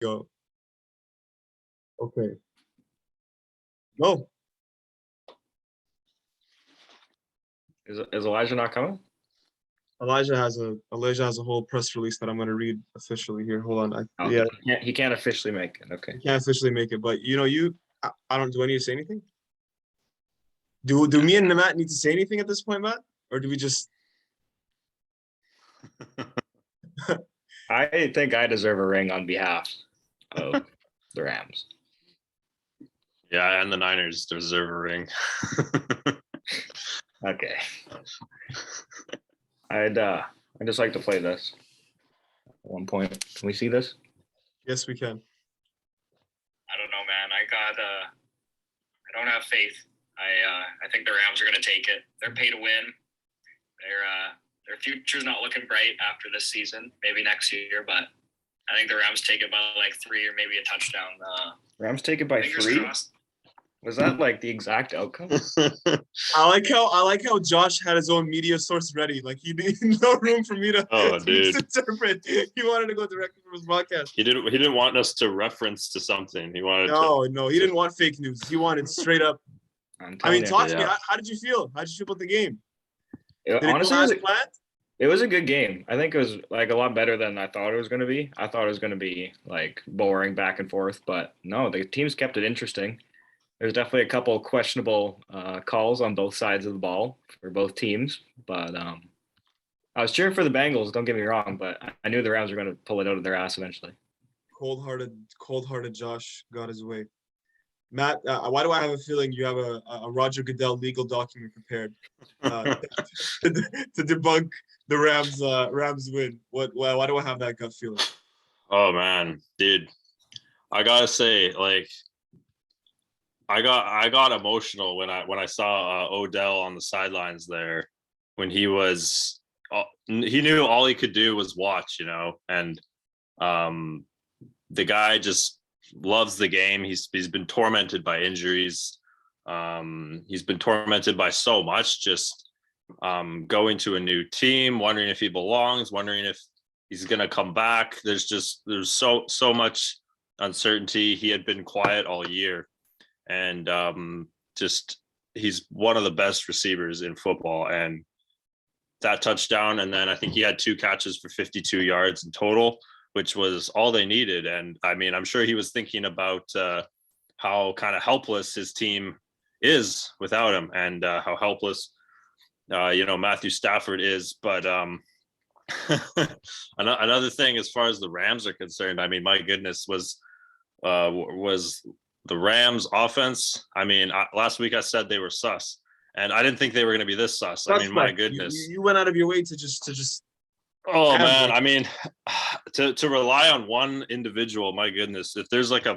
Go. Okay. No. Is Elijah not coming? Elijah has a whole press release that I'm going to read officially here. Hold on. He can't officially make it. Okay. He can't officially make it, but I don't. Do I need to say anything? Do me and Matt need to say anything at this point, Matt, or do we just? I think I deserve a ring on behalf of the Rams. Yeah, and the Niners deserve a ring. Okay. I'd just like to play this at one point. Can we see this? Yes, we can. I don't know, man. I don't have faith. I think the Rams are going to take it. They're pay to win. Their future's not looking bright after this season. Maybe next year, but I think the Rams take it by like 3 or maybe a touchdown. Rams take it by 3. Crossed. Was that like the exact outcome? I like how Josh had his own media source ready. Like he didn't no room for me to, interpret. He wanted to go directly from his broadcast. He didn't want us to reference to something. He wanted No, he didn't want fake news. He wanted straight up. I mean, talk to me. How did you feel? How did you feel about the game? Honestly, it was a good game. I think it was like a lot better than I thought it was going to be. I thought it was going to be like boring back and forth, but no, the teams kept it interesting. There's definitely a couple of questionable calls on both sides of the ball for both teams, but I was cheering for the Bengals. Don't get me wrong, but I knew the Rams were going to pull it out of their ass eventually. Cold-hearted Josh got his way. Matt, why do I have a feeling you have a Roger Goodell legal document prepared to debunk the Rams win? Why do I have that gut feeling? Oh man, dude, I gotta say, like, I got emotional when I saw Odell on the sidelines there when he knew all he could do was watch, and the guy just loves the game. He's been tormented by injuries. He's been tormented by so much, just going to a new team, wondering if he belongs, wondering if he's gonna come back. There's so much uncertainty. He had been quiet all year, and he's one of the best receivers in football. And that touchdown, and then I think he had 2 catches for 52 yards in total, which was all they needed. And I mean, I'm sure he was thinking about how kind of helpless his team is without him, and how helpless, Matthew Stafford is. But another thing, as far as the Rams are concerned, I mean, my goodness, was the Rams offense. I mean, last week I said they were sus, and I didn't think they were going to be this sus. I mean, my goodness. You went out of your way to just Oh man, I mean, to rely on one individual, my goodness. If there's like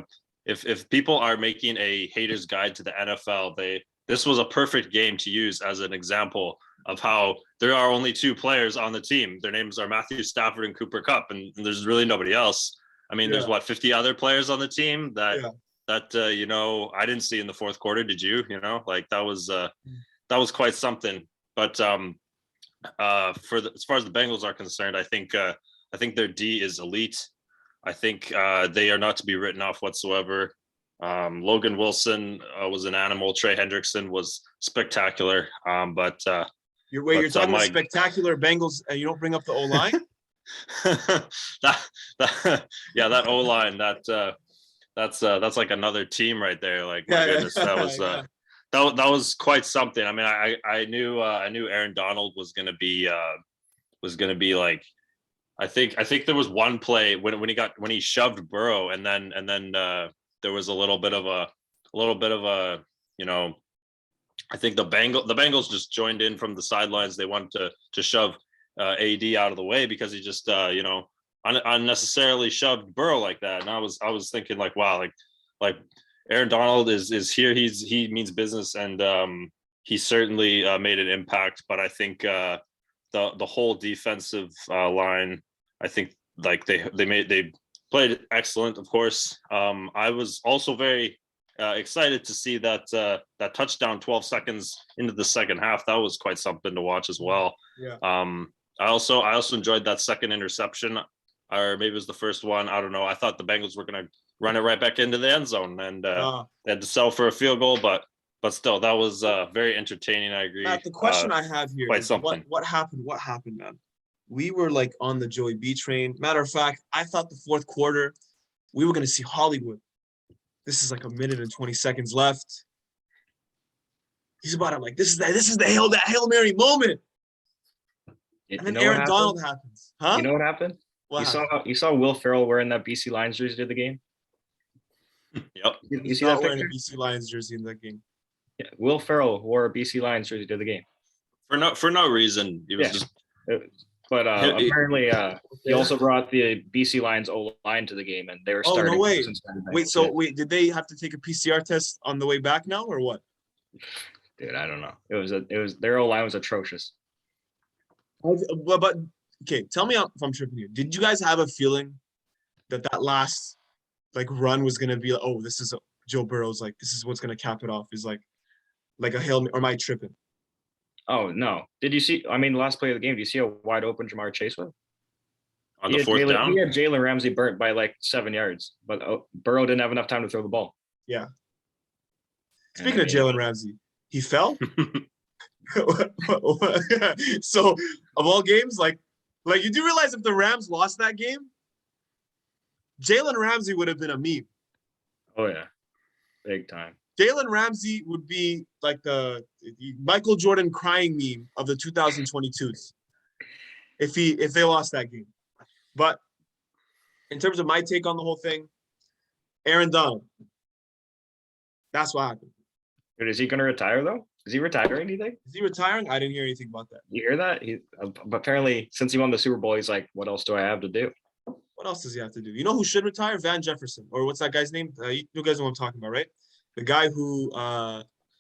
if people are making a hater's guide to the NFL, this was a perfect game to use as an example of how there are only 2 players on the team. Their names are Matthew Stafford and Cooper Kupp, and there's really nobody else. I mean, there's 50 other players on the team that I didn't see in the fourth quarter. Did you? Like that was quite something. But as far as the Bengals are concerned, I think their D is elite. I think they are not to be written off whatsoever. Logan Wilson was an animal. Trey Hendrickson was spectacular. You're talking about spectacular Bengals, and you don't bring up the O-line? that O-line, that's like another team right there. Like, my goodness, that was that was quite something. I mean, I knew Aaron Donald was gonna be like, I think there was one play when he shoved Burrow, and then there was a little bit of a I think the Bengals just joined in from the sidelines. They wanted to shove AD out of the way because he just unnecessarily shoved Burrow like that. And I was thinking, like, wow, like Aaron Donald is here. He means business, and he certainly made an impact. But I think the whole defensive line, I think, like they played excellent. Of course, I was also very excited to see that touchdown 12 seconds into the second half. That was quite something to watch as well. Yeah. I also enjoyed that second interception. or maybe it was the first one. I don't know. I thought the Bengals were going to run it right back into the end zone, and they had to settle for a field goal. But still, that was very entertaining. I agree. Matt, the question I have here quite is something. What happened? What happened, man? We were like on the Joey B train. Matter of fact, I thought the fourth quarter we were going to see Hollywood. This is like a minute and 20 seconds left. He's about to like, this is the Hail Mary moment. And then Aaron Donald happens. Huh? You know what happened? You saw Will Ferrell wearing that BC Lions jersey to the game? Yep. You see that wearing a BC Lions jersey in that game. Yeah, Will Ferrell wore a BC Lions jersey to the game. For no reason. He was just. But apparently, he also brought the BC Lions O-line to the game, and they were starting. Oh no way! Wait, did they have to take a PCR test on the way back now, or what? Dude, I don't know. It was their O-line was atrocious. But okay, tell me if I'm tripping here. Did you guys have a feeling that last like run was gonna be like, oh, this is Joe Burrow's like this is what's gonna cap it off? Is like a Hail Mary, or am I tripping? Oh no! Did you see? I mean, the last play of the game. Do you see how wide open Jamar Chase was? On the fourth down, he had Jalen Ramsey burnt by like 7 yards, but Burrow didn't have enough time to throw the ball. Yeah. Speaking of Jalen Ramsey, he fell. So of all games, like you do realize if the Rams lost that game, Jalen Ramsey would have been a meme. Oh yeah, big time. Jalen Ramsey would be like the Michael Jordan crying meme of the 2022s if they lost that game. But in terms of my take on the whole thing, Aaron Donald, that's what happened. Dude, is he going to retire though? Is he retiring? Anything? Is he retiring? I didn't hear anything about that. You hear that? Apparently, since he won the Super Bowl, he's like, "What else do I have to do?" What else does he have to do? You know who should retire? Van Jefferson, or what's that guy's name? You guys know what I'm talking about, right? The guy who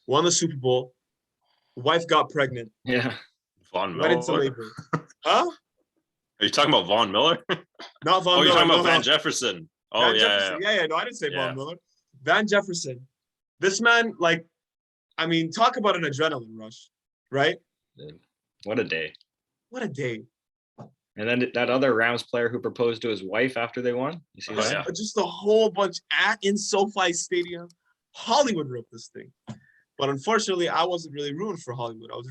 won the Super Bowl, wife got pregnant. Yeah. Von Miller. Went into labor. Huh? Are you talking about Von Miller? Not Von Miller. Oh, you're talking about Van Jefferson. Oh, Van Jefferson. Yeah. No, I didn't say Von Miller. Van Jefferson. This man, like, I mean, talk about an adrenaline rush, right? What a day. What a day. And then that other Rams player who proposed to his wife after they won. You see that? Yeah. Just a whole bunch in SoFi Stadium. Hollywood wrote this thing. But unfortunately, I wasn't really rooting for Hollywood. I was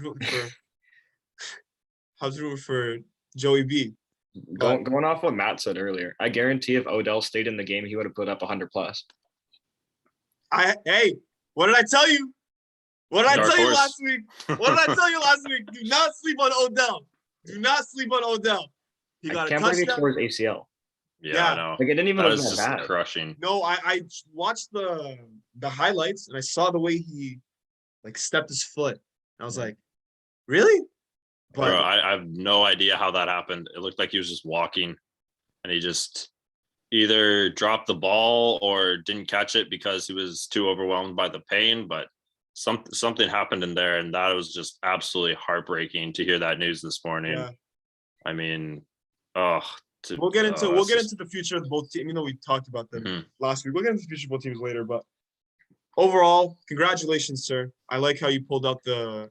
rooting for Joey B. Going off what Matt said earlier, I guarantee if Odell stayed in the game, he would have put up 100+. Hey, what did I tell you? What did I tell you last week? What did I tell you last week? Do not sleep on Odell. Do not sleep on Odell. He got a touchdown. I can't believe he tore his ACL. Yeah, I know. Like it didn't even look that bad. Crushing. No, I watched the highlights and I saw the way he like stepped his foot. I was like, really? But bro, I have no idea how that happened. It looked like he was just walking and he just either dropped the ball or didn't catch it because he was too overwhelmed by the pain. But something happened in there, and that was just absolutely heartbreaking to hear that news this morning. Yeah. I mean, we'll get into the future of both teams. Even though we talked about them last week, we'll get into the future of both teams later. But overall, congratulations, sir. I like how you pulled out the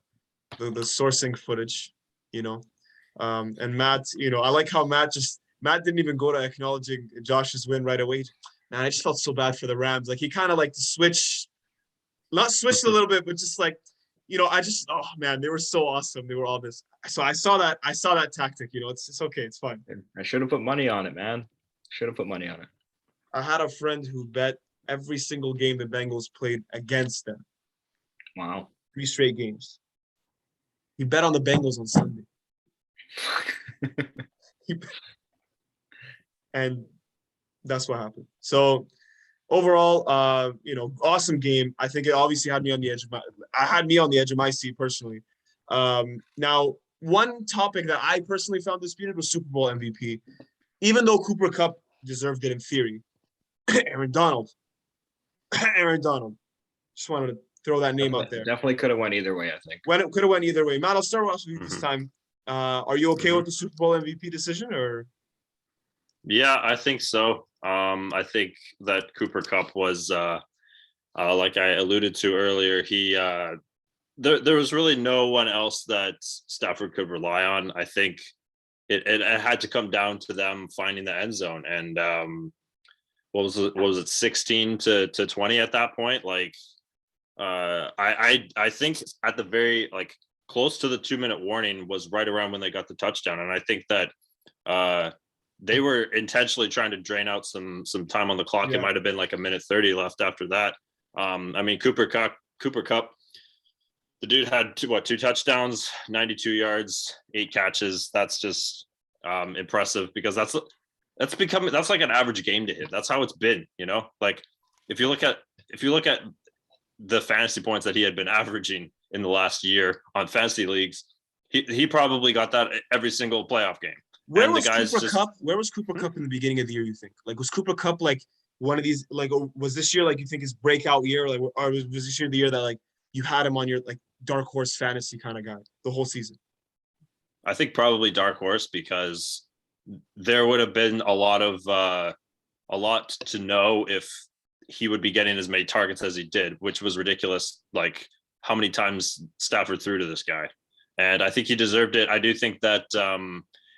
sourcing footage. You know, and Matt. You know, I like how Matt didn't even go to acknowledging Josh's win right away. Man, I just felt so bad for the Rams. Like he kind of like not switched a little bit, but just like, you know, oh man, they were so awesome. They were all this. So I saw that tactic. You know, it's okay, it's fine. I should have put money on it, man. Should have put money on it. I had a friend who bet every single game the Bengals played against them. Wow. 3 straight games. He bet on the Bengals on Sunday. And that's what happened. So overall, you know, awesome game. I think it obviously had me on the edge of my seat personally. Now, one topic that I personally found disputed was Super Bowl MVP. Even though Cooper Kupp deserved it in theory, Aaron Donald. Just wanted to throw that name out there. Definitely could have went either way, I think. It could have went either way. Matt, I'll start with you this time. Are you okay with the Super Bowl MVP decision, or? Yeah, I think so. I think that Cooper Kupp was, like I alluded to earlier, there was really no one else that Stafford could rely on. I think it had to come down to them finding the end zone. And what was it 16 to 20 at that point? Like I think at the very like close to the 2-minute warning was right around when they got the touchdown. And I think that they were intentionally trying to drain out some time on the clock. It might have been like a minute 30 left after that. I mean, Cooper Kupp, the dude had two touchdowns, 92 yards, 8 catches. That's just impressive, because that's like an average game to hit. That's how it's been, you know. Like if you look at the fantasy points that he had been averaging in the last year on fantasy leagues, he probably got that every single playoff game. Where was Cooper Kupp in the beginning of the year, you think? Like, was Cooper Kupp like one of these, like, was this year like you think his breakout year, like, or was this year the year that like you had him on your like dark horse fantasy kind of guy the whole season? I think probably dark horse, because there would have been a lot to know if he would be getting as many targets as he did, which was ridiculous. Like how many times Stafford threw to this guy. And I think he deserved it. I do think that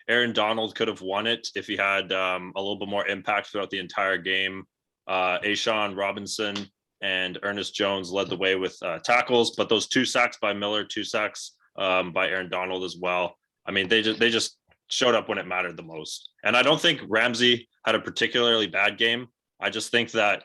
Aaron Donald could have won it if he had a little bit more impact throughout the entire game. Ashawn Robinson and Ernest Jones led the way with tackles, but those 2 sacks by Miller, 2 sacks by Aaron Donald as well. I mean, they just showed up when it mattered the most. And I don't think Ramsey had a particularly bad game. I just think that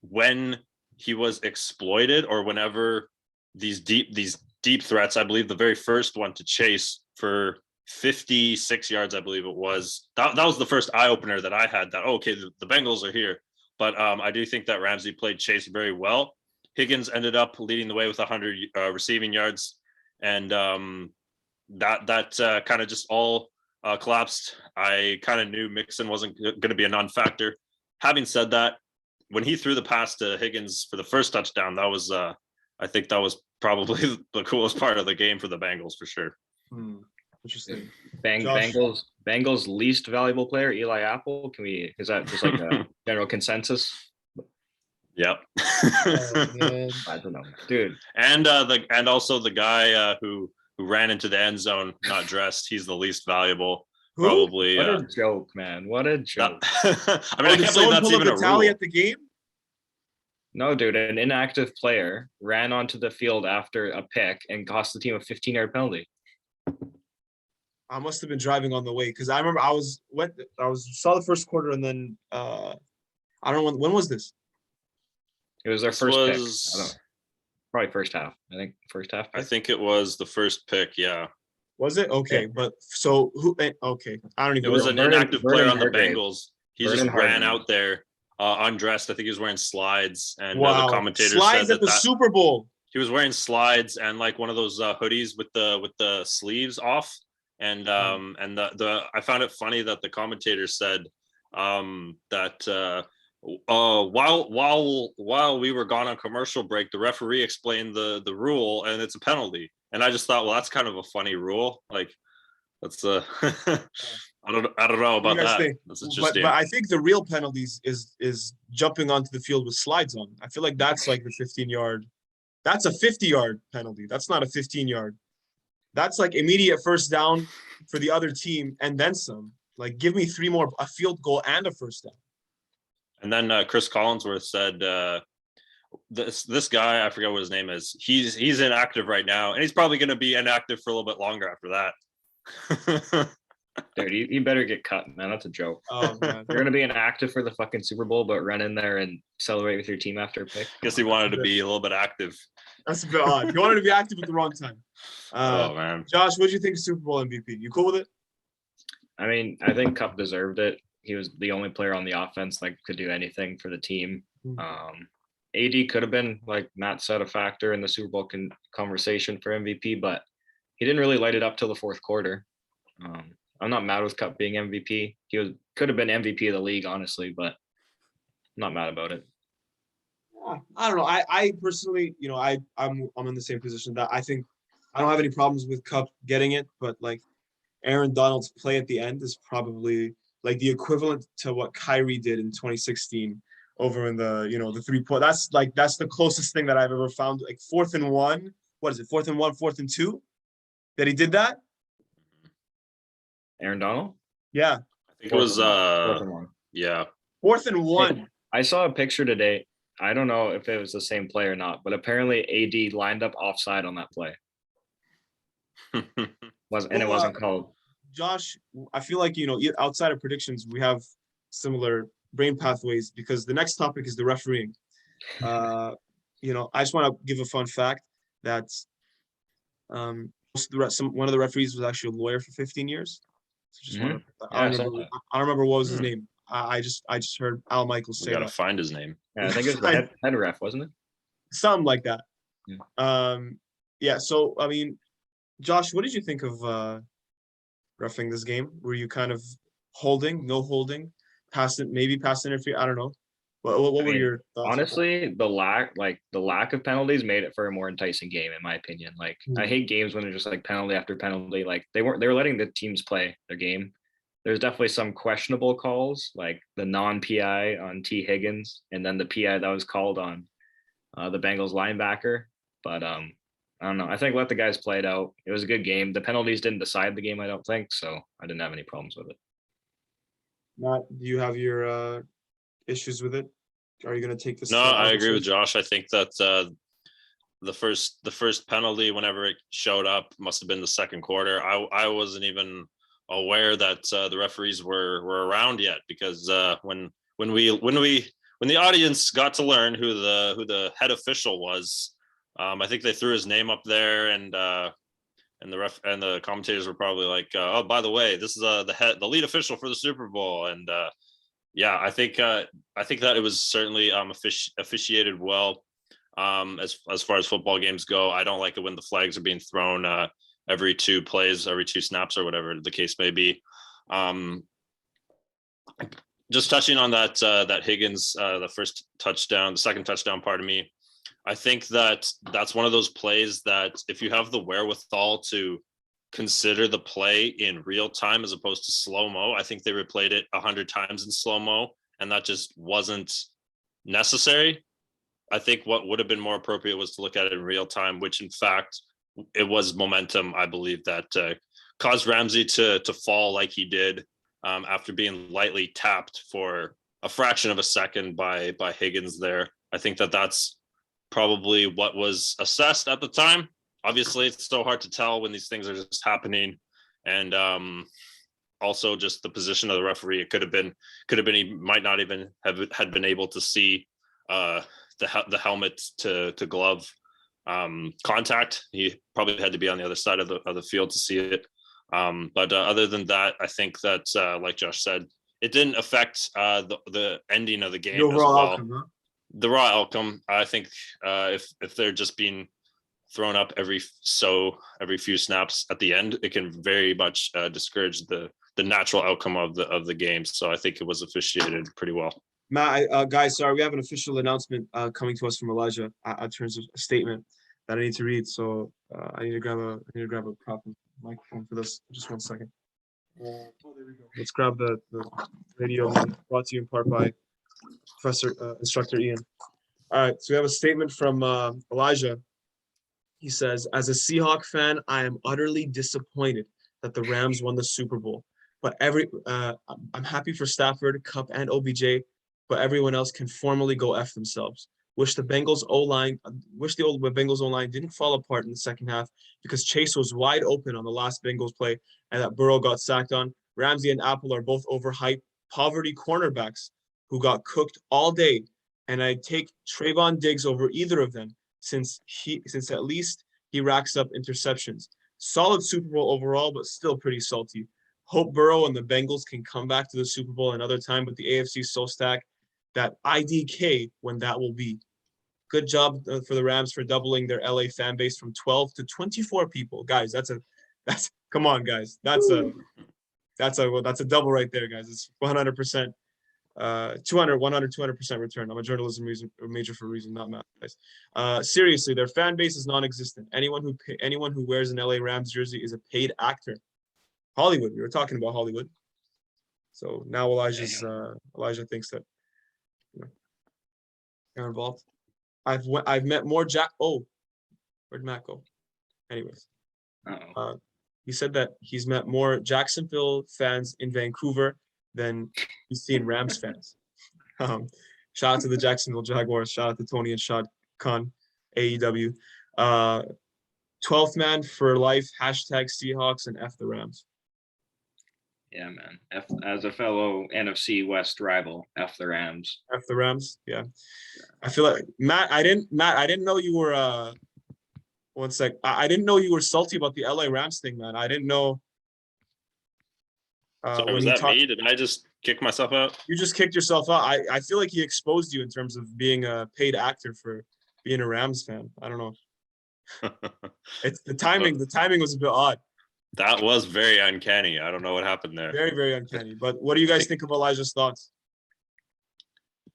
when he was exploited, or whenever these deep threats, I believe the very first one to Chase for 56 yards, I believe it was, that was the first eye opener that I had, that, okay, the Bengals are here. But I do think that Ramsey played Chase very well. Higgins ended up leading the way with 100 receiving yards. And that kind of just all collapsed. I kind of knew Mixon wasn't going to be a non-factor. Having said that, when he threw the pass to Higgins for the first touchdown, that was I think that was probably the coolest part of the game for the Bengals for sure. Interesting. Bengals least valuable player, Eli Apple. Is that just like a general consensus? Yep. I don't know, dude. And also the guy who ran into the end zone not dressed. He's the least valuable. Who? Probably. What a joke, man! What a joke. I mean, I can't believe that's even a tally rule at the game. No, dude, an inactive player ran onto the field after a pick and cost the team a 15-yard penalty. I must have been driving on the way, because I remember saw the first quarter, and then I don't know when was this. It was their first pick. I don't know. Probably first half. I think first half. I think it was the first pick. Yeah. Was it? Okay, yeah. But so who? Okay, I don't even. It was an inactive player on the Bengals. He just ran out there undressed. I think he was wearing slides, and the commentator slides said at the Super Bowl. He was wearing slides and like one of those hoodies with the sleeves off. And I found it funny that the commentator said that while we were gone on commercial break, the referee explained the rule, and it's a penalty. And I just thought, well, that's kind of a funny rule. Like, that's I don't know about that. That's interesting. But I think the real penalties is jumping onto the field with slides on. I feel like that's like the 15-yard. That's a 50-yard penalty. That's not a 15-yard. That's like immediate first down for the other team and then some. Like, give me 3 more, a field goal and a first down. And then Chris Collinsworth said, this guy, I forget what his name is, he's inactive right now, and he's probably going to be inactive for a little bit longer after that. Dude, you better get cut, man. That's a joke. Oh, man. You're going to be inactive for the fucking Super Bowl, but run in there and celebrate with your team after a pick. Guess he wanted to be a little bit active. That's a bit odd. You wanted to be active at the wrong time. Oh, man. Josh, what do you think of Super Bowl MVP? You cool with it? I mean, I think Kupp deserved it. He was the only player on the offense that could do anything for the team. AD could have been, like Matt said, a factor in the Super Bowl conversation for MVP, but he didn't really light it up till the fourth quarter. I'm not mad with Kupp being MVP. He could have been MVP of the league, honestly, but I'm not mad about it. I don't know. I personally, I'm in the same position that I think I don't have any problems with Kupp getting it, but like Aaron Donald's play at the end is probably like the equivalent to what Kyrie did in 2016 over in the 3-point. That's the closest thing that I've ever found. Like 4th and 1. What is it? 4th and 1, 4th and 2. That he did that. Aaron Donald? Yeah. I think it was fourth and 1. Yeah. 4th and 1. I saw a picture today. I don't know if it was the same play or not, but apparently AD lined up offside on that play. It wasn't called. Josh, I feel like, outside of predictions, we have similar brain pathways because the next topic is the refereeing. I just want to give a fun fact that one of the referees was actually a lawyer for 15 years. So I don't remember what was his name. I just heard Al Michaels say we gotta that. find his name. Yeah, I think it was the head ref, wasn't it? Something like that. Yeah. So I mean, Josh, what did you think of reffing this game? Were you kind of holding, no holding, pass interference? I don't know. What were your thoughts? Honestly, the lack of penalties made it for a more enticing game, in my opinion. Like I hate games when they're just like penalty after penalty. Like they were letting the teams play their game. There's definitely some questionable calls, like the non-PI on T. Higgins, and then the PI that was called on the Bengals linebacker. But I don't know. I think let the guys play it out. It was a good game. The penalties didn't decide the game, I don't think, so I didn't have any problems with it. Matt, do you have your issues with it? Are you going to take this? No, I agree with Josh. I think that the first penalty, whenever it showed up, must have been the second quarter. I wasn't even aware that the referees were around yet, because when the audience got to learn who the head official was, I think they threw his name up there, and the commentators were probably like, oh, by the way, this is the lead official for the Super Bowl. And yeah, I think that it was certainly officiated well. As far as football games go, I don't like it when the flags are being thrown every 2 plays, every 2 snaps, or whatever the case may be. Just touching on that Higgins, the second touchdown, pardon me. I think that's one of those plays that if you have the wherewithal to consider the play in real time as opposed to slow-mo, I think they replayed it 100 times in slow-mo, and that just wasn't necessary. I think what would have been more appropriate was to look at it in real time, which in fact it was momentum, I believe, that caused Ramsey to fall like he did after being lightly tapped for a fraction of a second by Higgins there. I think that's probably what was assessed at the time. Obviously, it's so hard to tell when these things are just happening, and also just the position of the referee. It could have been he might not even had been able to see the helmet to glove contact. He probably had to be on the other side of the field to see it. But other than that, I think that like Josh said, it didn't affect the ending of the game as well. Outcome, huh? The raw outcome. I think if they're just being thrown up every few snaps at the end, it can very much discourage the natural outcome of the game. So I think it was officiated pretty well. Matt, guys, sorry, we have an official announcement coming to us from Elijah in terms of a statement that I need to read. So I need to grab a proper microphone for this. Just 1 second. There we go. Let's grab the radio brought to you in part by Instructor Ian. All right, so we have a statement from Elijah. He says, as a Seahawk fan, I am utterly disappointed that the Rams won the Super Bowl. But I'm happy for Stafford, Kupp, and OBJ, but everyone else can formally go F themselves. Wish the Bengals O-line didn't fall apart in the second half because Chase was wide open on the last Bengals play and that Burrow got sacked on. Ramsey and Apple are both overhyped poverty cornerbacks who got cooked all day, and I'd take Trayvon Diggs over either of them since at least he racks up interceptions. Solid Super Bowl overall, but still pretty salty. Hope Burrow and the Bengals can come back to the Super Bowl another time, but the AFC is so stacked that IDK when that will be. Good job for the Rams for doubling their LA fan base from 12 to 24 people. Guys, that's come on, guys. That's a double right there, guys. It's 100%, 200% return. I'm a journalism major for a reason, not math, guys. Seriously, their fan base is non-existent. Anyone who wears an LA Rams jersey is a paid actor. Hollywood. We were talking about Hollywood. So now Elijah thinks that you're involved. I've met more Jack. Oh, where'd Matt go? Anyways, He said that he's met more Jacksonville fans in Vancouver than he's seen Rams fans. Shout out to the Jacksonville Jaguars. Shout out to Tony and Shad Khan, AEW. 12th man for life, hashtag Seahawks and F the Rams. Yeah, man. As a fellow NFC West rival, F the Rams. F the Rams, yeah. I feel like Matt, I didn't know you were one sec. I didn't know you were salty about the LA Rams thing, man. I didn't know. Sorry, was that me? Did I just kick myself out? You just kicked yourself out. I feel like he exposed you in terms of being a paid actor for being a Rams fan. I don't know. It's the timing. The timing was a bit odd. That was very uncanny. I don't know what happened there. Very, very uncanny. But what do you guys think of Elijah's thoughts?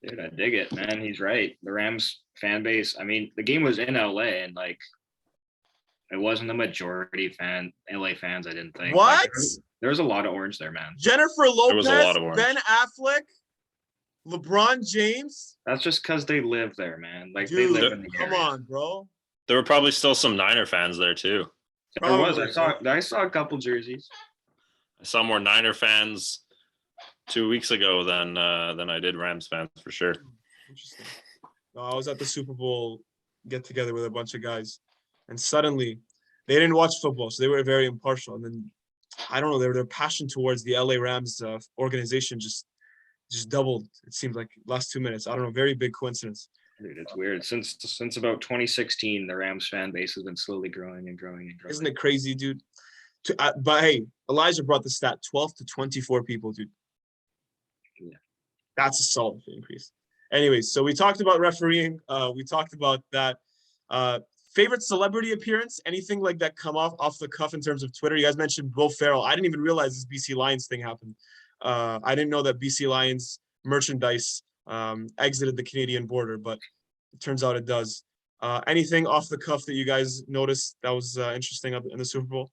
Dude, I dig it, man. He's right. The Rams fan base. I mean, the game was in LA, and like, it wasn't the majority LA fans. I didn't think. What? Like, there was a lot of orange there, man. Jennifer Lopez, there was a lot of orange. Ben Affleck, LeBron James. That's just because they live there, man. Like, dude, they live in the come area. on, bro. There were probably still some Niner fans there too. There was. I saw a couple jerseys. I saw more Niner fans 2 weeks ago than I did Rams fans for sure. Interesting. No, I was at the Super Bowl get together with a bunch of guys, and suddenly they didn't watch football, so they were very impartial. And then I don't know, their passion towards the LA Rams organization just doubled. It seemed like last 2 minutes. I don't know, very big coincidence. Dude, it's weird. Since about 2016, the Rams fan base has been slowly growing and growing and growing. Isn't it crazy, dude? But hey, Elijah brought the stat: 12 to 24 people, dude. Yeah, that's a solid increase. Anyways, so we talked about refereeing. We talked about that. Favorite celebrity appearance? Anything like that come off the cuff in terms of Twitter? You guys mentioned Will Ferrell. I didn't even realize this BC Lions thing happened. I didn't know that BC Lions merchandise exited the Canadian border, but it turns out it does. Anything off the cuff that you guys noticed that was interesting in the Super Bowl?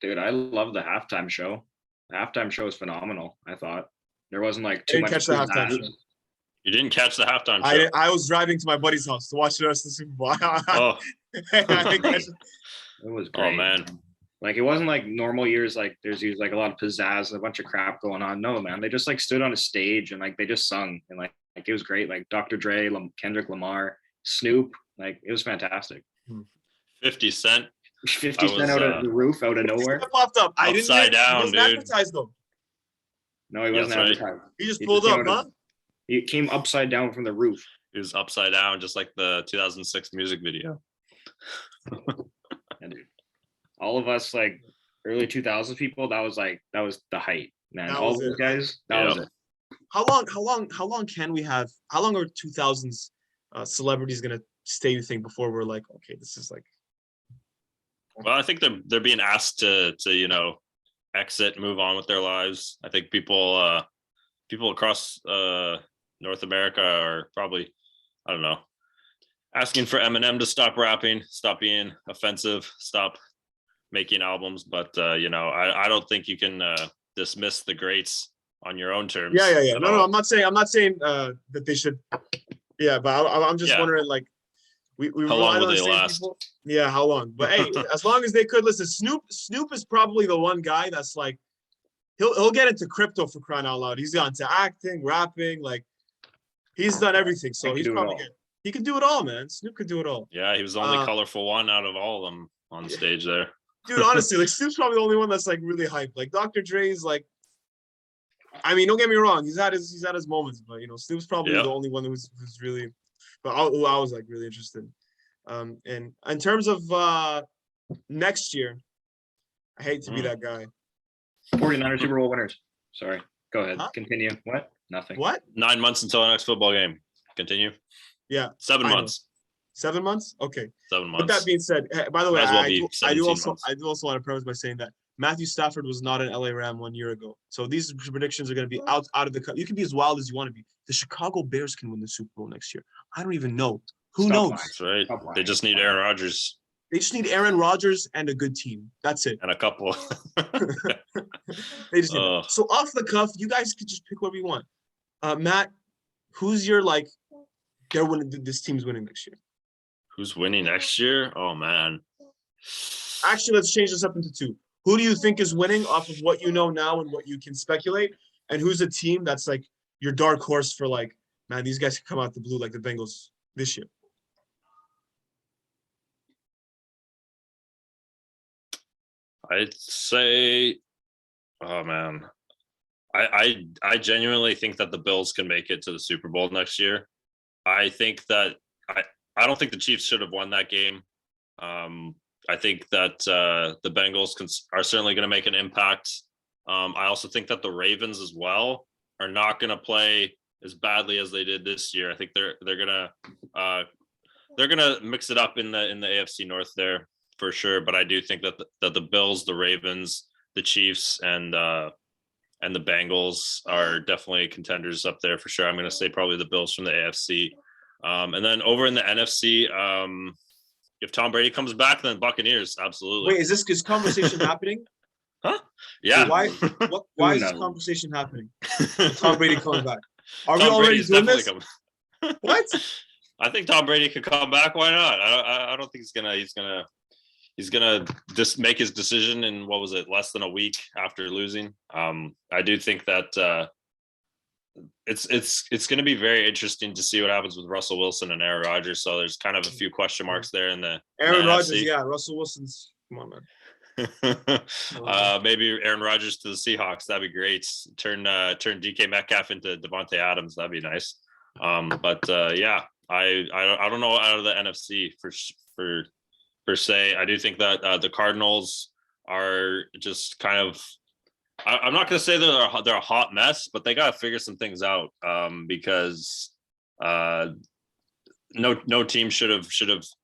Dude, I love the halftime show. The halftime show is phenomenal. I thought there wasn't like too much. Catch the halftime show. You didn't catch the halftime show. I was driving to my buddy's house to watch the rest of the Super Bowl. Oh, it was great. Oh man. Like, it wasn't like normal years, like there's usually like a lot of pizzazz and a bunch of crap going on. No, man, they just like stood on a stage and like they just sung, and like it was great. Like Dr. Dre, Kendrick Lamar, Snoop, like it was fantastic. 50 Cent. 50 Cent out of the roof, out of nowhere. It popped up. I didn't Upside down, dude. advertised though. No, he wasn't advertised. He just pulled up, huh? He came upside down from the roof. He was upside down, just like the 2006 music video. And all of us, like early 2000s people, that was the height, man. All those guys, that was it. How long can we have? How long are 2000s celebrities gonna stay? You think before we're like, okay, this is like. Well, I think they're being asked to exit, move on with their lives. I think people across North America are probably, I don't know, asking for Eminem to stop rapping, stop being offensive, stop making albums. But I don't think you can dismiss the greats on your own terms. Yeah. No, I'm not saying that they should. Yeah, but I'm just wondering, like, we how long will they last? People. Yeah, how long? But hey, as long as they could listen. Snoop is probably the one guy that's like, he'll get into crypto, for crying out loud. He's gone to acting, rapping, like he's done everything. So he's probably good. He can do it all, man. Snoop could do it all. Yeah, he was the only colorful one out of all of them on stage there. Dude, honestly, like Snoop's probably the only one that's like really hyped. Like Dr. Dre's like, I mean, don't get me wrong, he's had his moments, but Snoop's probably the only one who's really, but I was like really interested. And in terms of next year, I hate to be that guy. 49ers Super Bowl winners. Sorry, go ahead. Continue. What? Nothing. What? 9 months until the next football game. Continue. Yeah. 7 months. 7 months? Okay. 7 months. With that being said, by the way, I do also want to preface by saying that Matthew Stafford was not an LA Ram 1 year ago. So these predictions are going to be out of the cut. You can be as wild as you want to be. The Chicago Bears can win the Super Bowl next year. I don't even know. Who knows? That's right. They just need Aaron Rodgers. They just need Aaron Rodgers and a good team. That's it. And a couple. They just need So off the cuff, you guys could just pick whatever you want. Matt, who's your they're winning, this team's winning next year? Who's winning next year? Oh man. Actually, let's change this up into two. Who do you think is winning off of what you know now and what you can speculate? And who's a team that's like your dark horse for like, man, these guys can come out the blue like the Bengals this year? I'd say, oh man, I genuinely think that the Bills can make it to the Super Bowl next year. I think that I don't think the Chiefs should have won that game. I think that the Bengals are certainly going to make an impact. I also think that the Ravens as well are not going to play as badly as they did this year. I think they're gonna mix it up in the AFC North there for sure. But I do think that the Bills, the Ravens, the Chiefs, and the Bengals are definitely contenders up there for sure. I'm gonna say probably the Bills from the AFC, and then over in the NFC. If Tom Brady comes back, then Buccaneers, absolutely. Wait, is this conversation happening? Huh? Yeah. So why is this conversation happening? Tom Brady coming back. Are Tom we already doing this? What? I think Tom Brady could come back. Why not? I don't think he's gonna just make his decision in, what was it, less than a week after losing. I do think that it's going to be very interesting to see what happens with Russell Wilson and Aaron Rodgers. So there's kind of a few question marks there in the Aaron Rodgers. Yeah, Russell Wilson's. Come on, man. Maybe Aaron Rodgers to the Seahawks. That'd be great. Turn DK Metcalf into Devontae Adams. That'd be nice. Yeah, I don't know out of the NFC for per se. I do think that the Cardinals are just kind of. I'm not going to say they're a hot mess, but they got to figure some things out because no team should have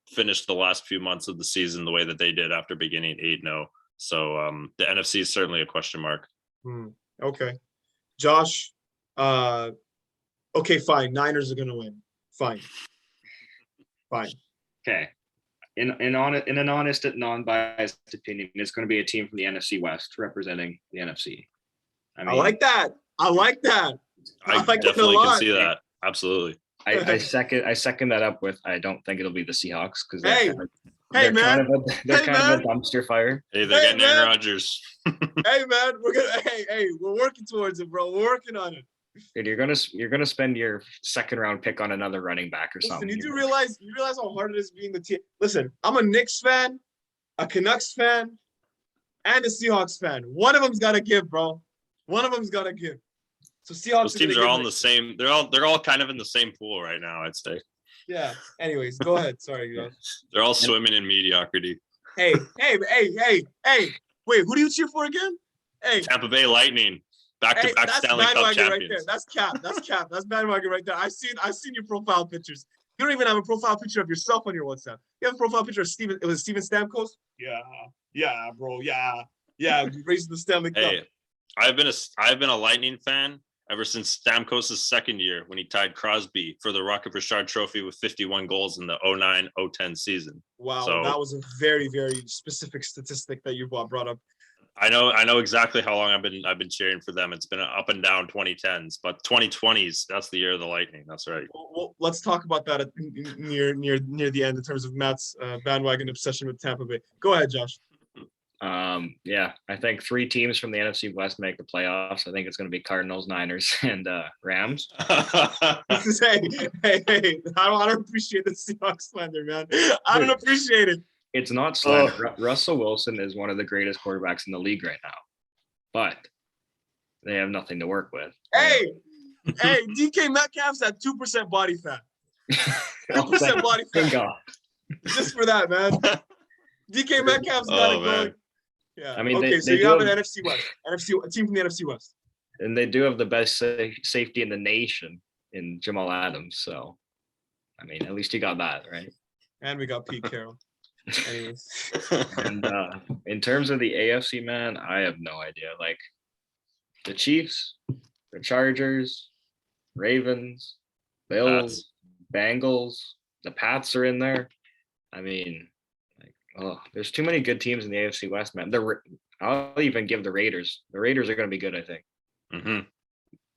finished the last few months of the season the way that they did after beginning 8-0. So the NFC is certainly a question mark. Okay, Josh. Okay, fine. Niners are going to win. Fine. Okay. In an honest and non-biased opinion, it's going to be a team from the NFC West representing the NFC. I like that. I like that. I like definitely can see that. Absolutely. I second that up with, I don't think it'll be the Seahawks because they're kind of a dumpster fire. Hey, they're getting Aaron Rodgers. Hey man, we're working towards it, bro. We're working on it. Dude, you're gonna spend your second round pick on another running back or something. You realize how hard it is being the team. Listen, I'm a Knicks fan, a Canucks fan, and a Seahawks fan. One of them's gotta give, bro. One of them's gotta give. So Seahawks. Those teams are all in the same. They're all kind of in the same pool right now, I'd say. Yeah. Anyways, go ahead. Sorry, guys. They're all swimming in mediocrity. Hey. Wait, who do you cheer for again? Hey. Tampa Bay Lightning. Back-to-back Stanley Cup champions. Right there. That's cap. That's bandwagon right there. I've seen your profile pictures. You don't even have a profile picture of yourself on your WhatsApp. You have a profile picture of Steven. It was Steven Stamkos. Yeah, bro. Yeah. Raising the Stanley Cup. Hey, I've been a Lightning fan ever since Stamkos' second year when he tied Crosby for the Rocket Richard Trophy with 51 goals in the 09-010 season. Wow, so, that was a very, very specific statistic that you brought up. I know exactly how long I've been cheering for them. It's been an up and down 2010s, but 2020s, that's the year of the Lightning. That's right. Well, let's talk about that near the end in terms of Matt's bandwagon obsession with Tampa Bay. Go ahead, Josh. Yeah, I think 3 teams from the NFC West make the playoffs. I think it's going to be Cardinals, Niners, and Rams. Hey, I don't appreciate the Seahawks slander, man. I don't appreciate it. It's not slander. Russell Wilson is one of the greatest quarterbacks in the league right now, but they have nothing to work with. Hey, DK Metcalf's at 2% body fat. 2% body fat. Thank God. Just for that, man. DK Metcalf's got it going. Yeah. I mean, okay, so you have an NFC West, a team from the NFC West, and they do have the best safety in the nation in Jamal Adams. So, I mean, at least you got that right. And we got Pete Carroll. Anyways. And in terms of the AFC, man, I have no idea. Like the Chiefs, the Chargers, Ravens, Bills, Bengals, the Pats are in there. I mean, there's too many good teams in the AFC West, man. I'll even give the Raiders. The Raiders are going to be good, I think. Mm-hmm.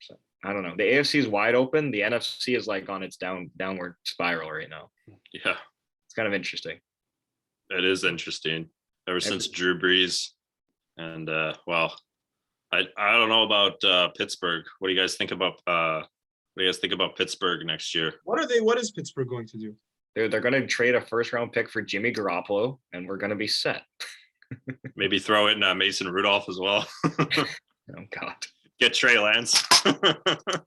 So, I don't know. The AFC is wide open. The NFC is like on its downward spiral right now. Yeah, it's kind of interesting. It is interesting. Ever since Drew Brees And well, I don't know about Pittsburgh. What do you guys think about Pittsburgh next year? What is Pittsburgh going to do? They're going to trade a first-round pick for Jimmy Garoppolo, and we're going to be set. Maybe throw in Mason Rudolph as well. Oh God. Get Trey Lance.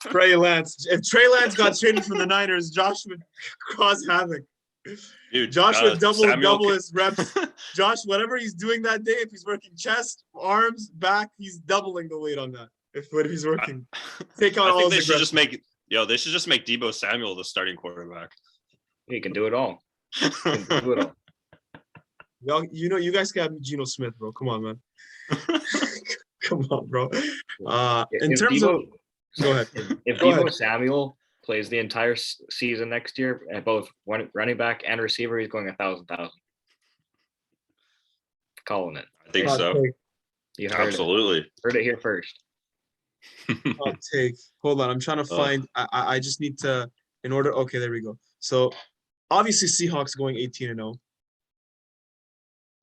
Trey Lance. If Trey Lance got traded from the Niners, Josh would cause havoc. Dude, Josh would double his reps. Josh, whatever he's doing that day, if he's working chest, arms, back, he's doubling the weight on that. If he's working, take out all. I think they should just make Deebo Samuel the starting quarterback. He can do it all. Y'all, you guys got Geno Smith, bro. Come on, man. Come on, bro. In terms of, go ahead. If Deebo Samuel plays the entire season next year at both running back and receiver, he's going 1,000. Calling it. I think so. You heard Absolutely. Heard it here first. Hot take. Hold on. I'm trying to find. I just need to. In order. Okay, there we go. So, obviously, Seahawks going 18-0.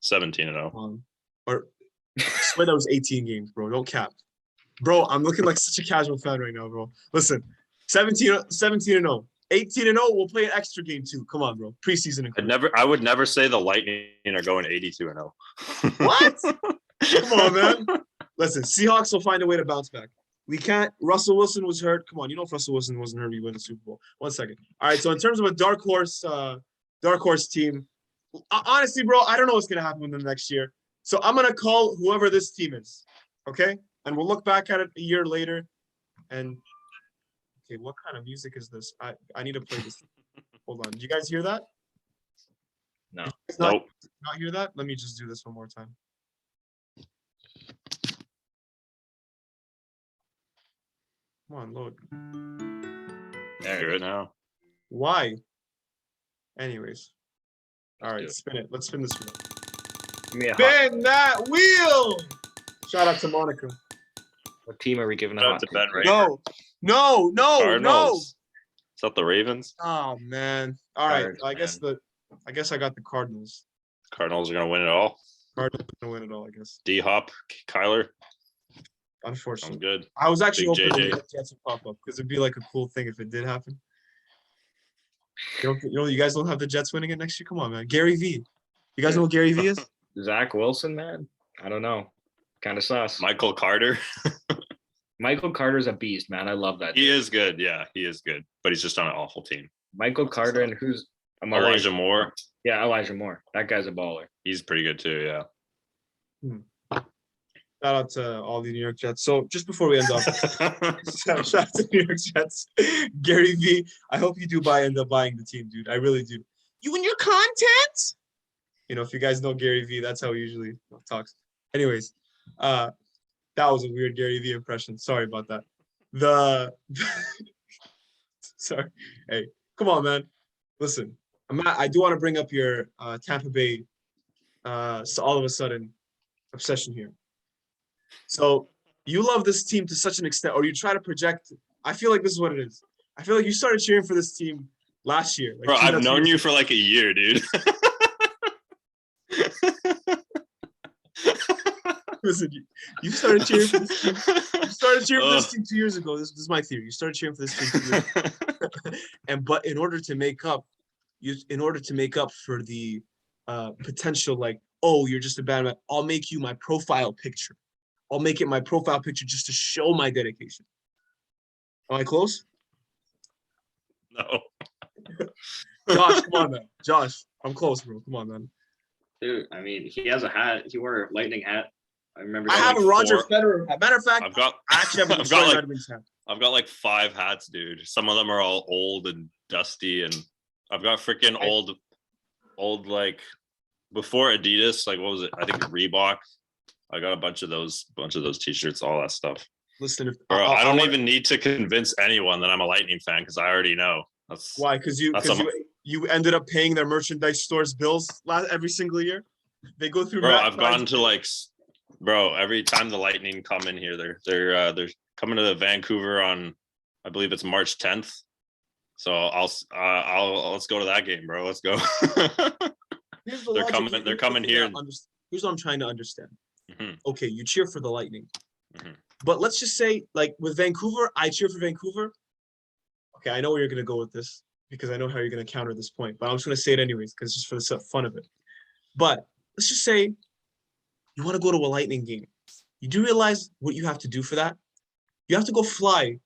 17-0. Or I swear that was 18 games, bro. Don't cap. Bro, I'm looking like such a casual fan right now, bro. Listen, 17-0. 18-0. We'll play an extra game too. Come on, bro. Preseason. I would never say the Lightning are going 82-0. What? Come on, man. Listen, Seahawks will find a way to bounce back. We can't. Russell Wilson was hurt. Come on, if Russell Wilson wasn't hurt, we win the Super Bowl. 1 second. All right. So in terms of a dark horse team, honestly, bro, I don't know what's gonna happen with them next year. So I'm gonna call whoever this team is. Okay, and we'll look back at it a year later. And okay, what kind of music is this? I need to play this. Hold on. Do you guys hear that? No. Nope. Not hear that? Let me just do this one more time. Come on, load. There it now. Why? Anyways. All right, spin it. Let's spin this wheel. Spin that wheel! Shout out to Monica. What team are we giving Shout out to Ben Rader. No. Cardinals. Is that the Ravens? Oh man. All right. I guess I got the Cardinals. Cardinals are gonna win it all. Cardinals are gonna win it all, I guess. D-Hop, Kyler. Unfortunately. Sounds good. I was actually hoping JJ. the Jets would pop up because it'd be like a cool thing if it did happen. You guys don't have the Jets winning it next year? Come on, man. Gary V. You guys know what Gary V is? Zach Wilson, man. I don't know. Kind of sus. Michael Carter. Michael Carter's a beast, man. I love that. He is good. Yeah, he is good. But he's just on an awful team. Michael Carter and who's Elijah Moore. Yeah, Elijah Moore. That guy's a baller. He's pretty good too, yeah. Shout out to all the New York Jets. So just before we end up, shout out to New York Jets. Gary V, I hope you do end up buying the team, dude. I really do. You and your content? If you guys know Gary V, that's how he usually talks. Anyways, that was a weird Gary V impression. Sorry about that. Sorry. Hey, come on, man. Listen, I do want to bring up your Tampa Bay so all of a sudden obsession here. So you love this team to such an extent, or you try to project. I feel like this is what it is. I feel like you started cheering for this team last year. Bro, I've known you for like a year, dude. Listen, you started cheering for this team. You started cheering for this team 2 years ago. This is my theory. You started cheering for this team 2 years ago. But in order to make up for the potential, like, oh, you're just a bad man, I'll make you my profile picture. I'll make it my profile picture just to show my dedication. Am I close? No. Josh, come on, man. Josh, I'm close, bro. Come on, man. Dude, I mean, he has a hat. He wore a Lightning hat. I remember. I have a Roger Federer hat. Matter of fact, I actually have a Detroit Red Wings hat. I've got like 5 hats, dude. Some of them are all old and dusty, and I've got freaking old like before Adidas. Like what was it? I think Reebok. I got a bunch of those t-shirts, all that stuff. Listen, I don't even need to convince anyone that I'm a Lightning fan because I already know. That's why? Because you ended up paying their merchandise stores bills every single year. They go through. Bro, I've gone to every time the Lightning come in here, they're coming to Vancouver on, I believe it's March 10th. So let's go to that game, bro. Let's go. They're coming here. Here's what I'm trying to understand. Okay, you cheer for the Lightning. Mhm. But let's just say, like with Vancouver, I cheer for Vancouver. Okay, I know where you're gonna go with this because I know how you're gonna counter this point, but I'm just gonna say it anyways because just for the fun of it. But let's just say you want to go to a Lightning game. You do realize what you have to do for that? You have to go fly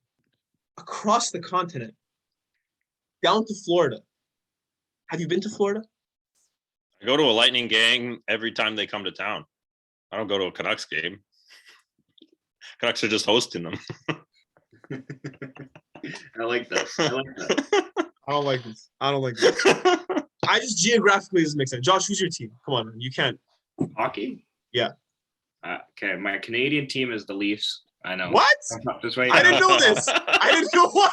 across the continent down to Florida. Have you been to Florida? I go to a Lightning game every time they come to town. I don't go to a Canucks game. Canucks are just hosting them. I like this. I like that. I don't like this. I just geographically doesn't make sense. Josh, who's your team? Come on, man. You can't. Hockey? Yeah. Okay, my Canadian team is the Leafs. I know. What? Just wait. I didn't know this. I didn't know. Wow.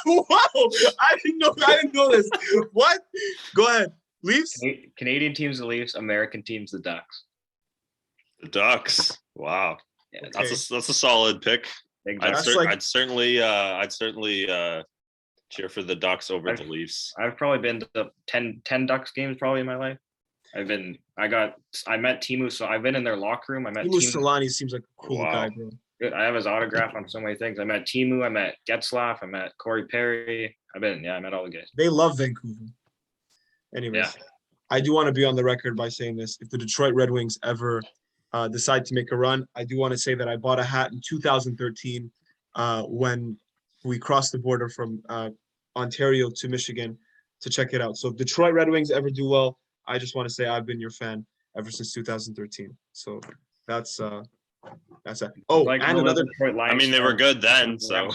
I didn't know this. What? Go ahead. Leafs? Canadian team's the Leafs. American team's the Ducks. The Ducks. Wow. Yeah, Okay. That's a solid pick. exactly. I'd certainly cheer for the Ducks over the Leafs. I've probably been to 10 Ducks games probably in my life. I met Timu, so I've been in their locker room. I met Timu Solani seems like a cool Wow. guy, bro. Good. I have his autograph on so many things. I met Timu, I met Getzlaff, I met Corey Perry. I met all the guys. They love Vancouver. Anyways, Yeah. I do want to be on the record by saying this. If the Detroit Red Wings ever decide to make a run, I do want to say that I bought a hat in 2013 when we crossed the border from Ontario to Michigan to check it out. So if Detroit Red Wings ever do well, I just want to say I've been your fan ever since 2013 So that's that. Oh, Like and another. I mean, they were good then, so.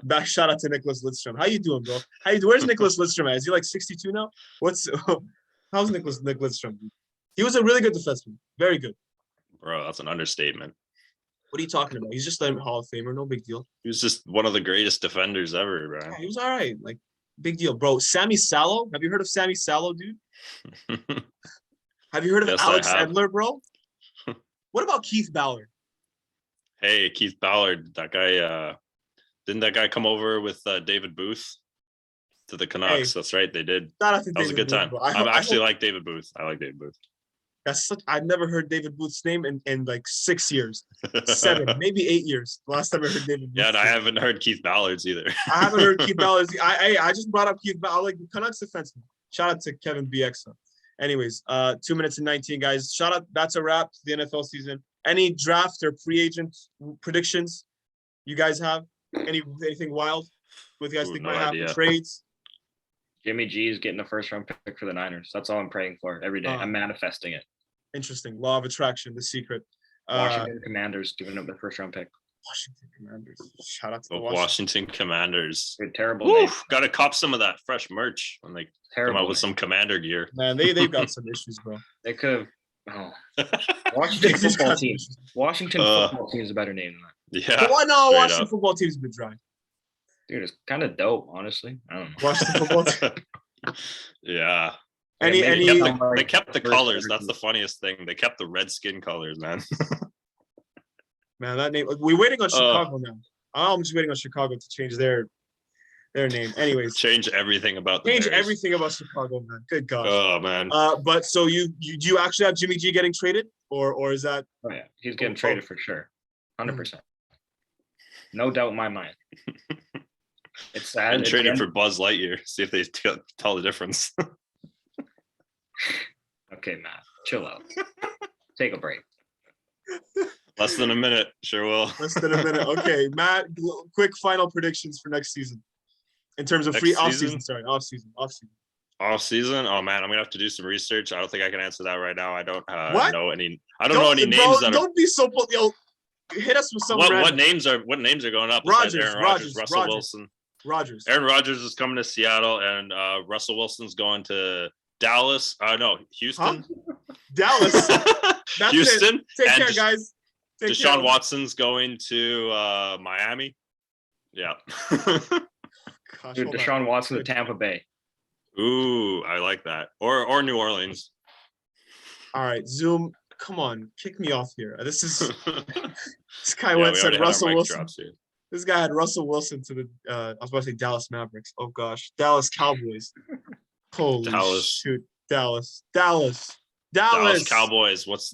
Back shout out to Nicholas Lidstrom. How you doing, bro? Where's Nicholas Lidstrom at? Is he like 62 now? How's Nicholas Lidstrom? He was a really good defenseman. Very good. Bro, that's an understatement. What are you talking about? He's just a Hall of Famer. No big deal. He was just one of the greatest defenders ever, bro. Yeah, he was all right. Like, big deal, bro. Sammy Salo. Have you heard of Sammy Salo, dude? Have you heard of Yes, Alex I have. Edler, bro? What about Keith Ballard? Hey, Keith Ballard, that guy, didn't that guy come over with David Booth to the Canucks? Hey, That's right, they did. Shout out to That was a David good time. Booth, bro. I actually like David Booth. I like David Booth. I've never heard David Booth's name in like 6 years, 7, maybe 8 years. Last time I heard David Booth. Yeah, and I haven't heard Keith Ballard's either. I haven't heard Keith Ballard. I just brought up Keith Ballard. I like the Canucks defenseman. Shout out to Kevin Bieksa. Anyways, 2 minutes and 19, guys. Shout out. That's a wrap to the NFL season. Any draft or free agent predictions you guys have? Anything wild? What you guys think might happen? Trades? Jimmy G is getting a first-round pick for the Niners. That's all I'm praying for every day. I'm manifesting it. Interesting. Law of attraction, the secret. Washington Commanders giving up the first-round pick. Washington Commanders. Shout out to the Washington Commanders. They're terrible. Got to cop some of that fresh merch when they come out with some Commander gear. Man, they've got some issues, bro. They could have. Oh. Washington football team. Washington football team is a better name than that. Yeah. Why no? Washington football team's been dry. Dude, it's kind of dope, honestly. I don't know. Washington football team. Yeah. They kept the colors. That's the funniest thing. They kept the red skin colors, man. Man, that name. We're waiting on Chicago now. I'm just waiting on Chicago to change their name. Anyways, change everything about everything about Chicago, man. Good gosh. Oh man. But so you actually have Jimmy G getting traded, or is that? Oh yeah, he's getting traded for sure, 100%. No doubt in my mind. It's sad. And traded for Buzz Lightyear. See if they tell the difference. Okay, Matt, chill out. Take a break. Less than a minute, sure will. Less than a minute. Okay, Matt. Quick final predictions for next season, in terms of off season. Sorry, off season. Off season. Oh man, I'm gonna have to do some research. I don't think I can answer that right now. I don't know any. I don't know any names. Don't be so. Hit us with some. What names are going up? Russell Wilson. Rodgers. Aaron Rodgers is coming to Seattle, and Russell Wilson's going to Dallas. No, Houston. Huh? Dallas. Houston. Take care, guys. Deshaun Watson's going to Miami. Yeah. Dude, Deshaun Watson to Tampa Bay. Ooh, I like that. Or New Orleans. All right, Zoom. Come on, kick me off here. This guy said Russell Wilson. This guy had Russell Wilson to the I was about to say Dallas Mavericks. Oh gosh, Dallas Cowboys. Holy shoot, Dallas Cowboys. What's